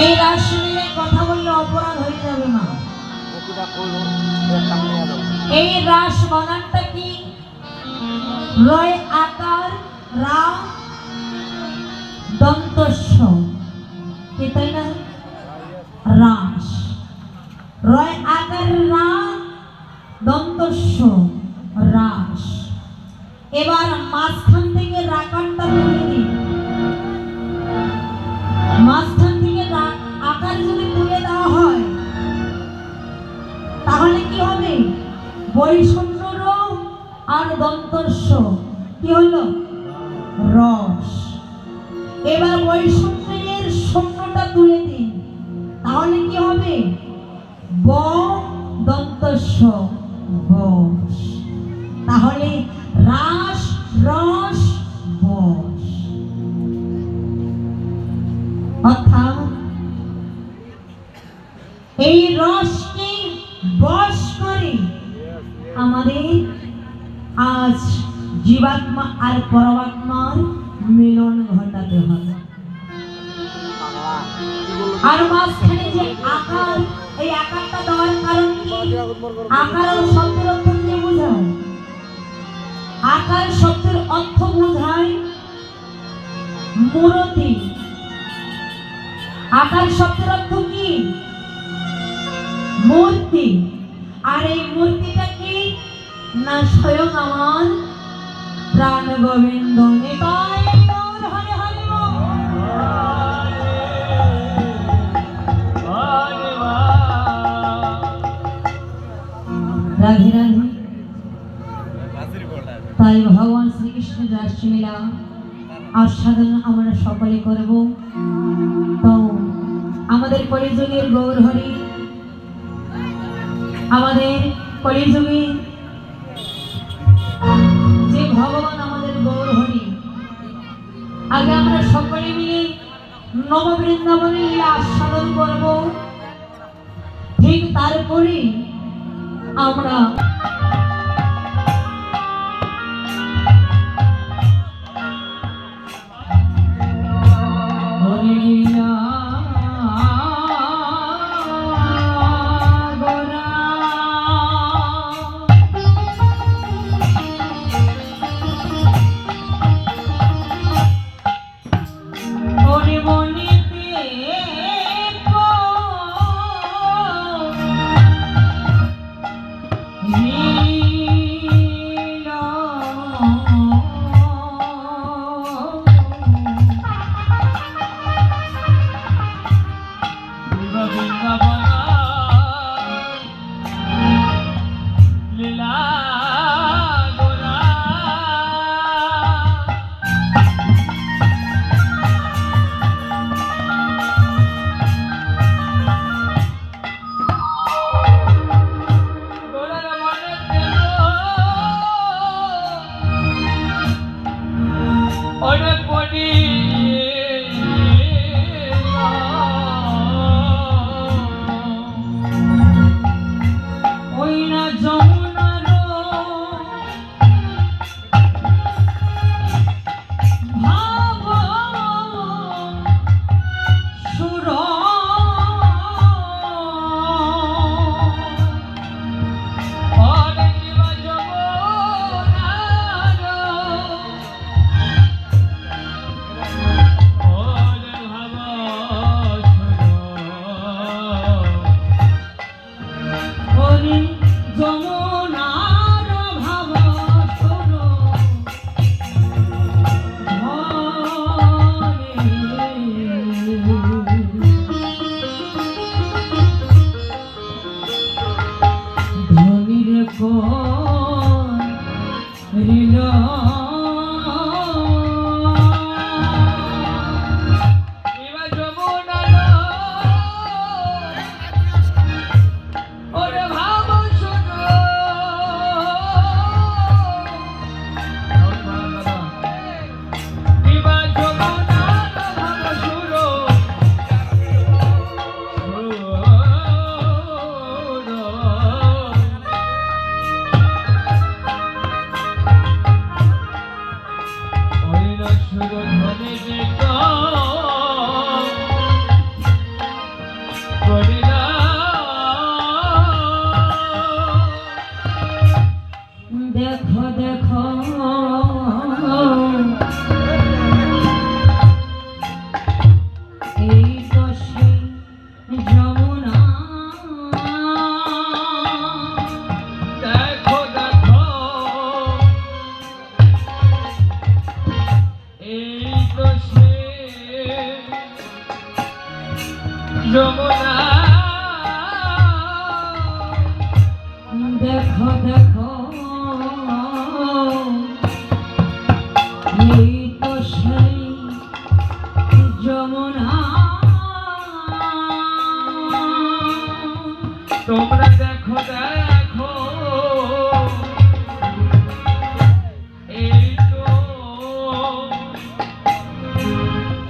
এই রাসলীলায় কথা বললে অপরাধ হয়ে যাবে না। এই রাস বানানটা কি? রয় আকার রা দন্তস্ব, কি তাই না? রাস। রয় আকার রা দন্তস্ব রাস। এবার মাঝখান থেকে রাকারটা তুলে দিন। মাঝখান থেকে আকার যদি তুলে দেওয়া হয় তাহলে কি হবে? বৈষণ্য র আর দন্তস্ব কি হলো? রস। এবার বৈষণ্যের শূন্যটা তুলে দিন, তাহলে কি হবে? ব দন্তস্ব বস। তাহলে রাস রস বস। অর্থাৎ এই রসকে বশ করে আমাদের আজ জীবাত্মা আর পরমাত্মার মিলন ঘটাতে হবে। আর মাঝখানে যে আকার, এই আকারটা দেওয়ার কারণ কি? আকার শব্দের অর্থ কি বোঝায়? আকার শব্দের অর্থ বোঝায় মূর্তি। আকার শব্দের অর্থ কি? মূর্তি। আর এই মূর্তিটা কি না? স্বয়ং আমার প্রাণ গোবিন্দ। নিতাই গৌর হরে হরে বল। রাধে রাধে। তাই ভগবান শ্রীকৃষ্ণের রাসলীলা আস্বাদন আমরা সকলে করব। তো আমাদের কলিযুগের গৌর হরি, আমাদের কলিযুগে যে ভগবান আমাদের গৌর হরি, আগে আমরা সকলে মিলে নববৃন্দাবনের লীলা আস্বাদন করব। ঠিক তারপরে আমরা Yeah. যমুনা দেখো দেখো এই তো সেই যমুনা তোমরা দেখো দেখো এই তো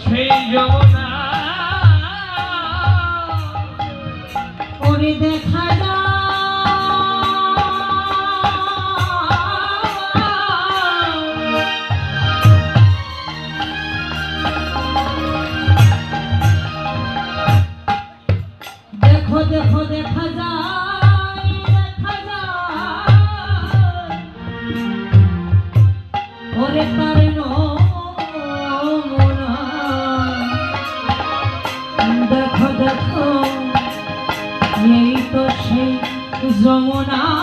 সেই যমুনা ওরে দেখা যায় দেখো দেখো দেখা যায় দেখা যায় ওরে তার নমুনা দেখো দেখো এই তো সেই যমুনা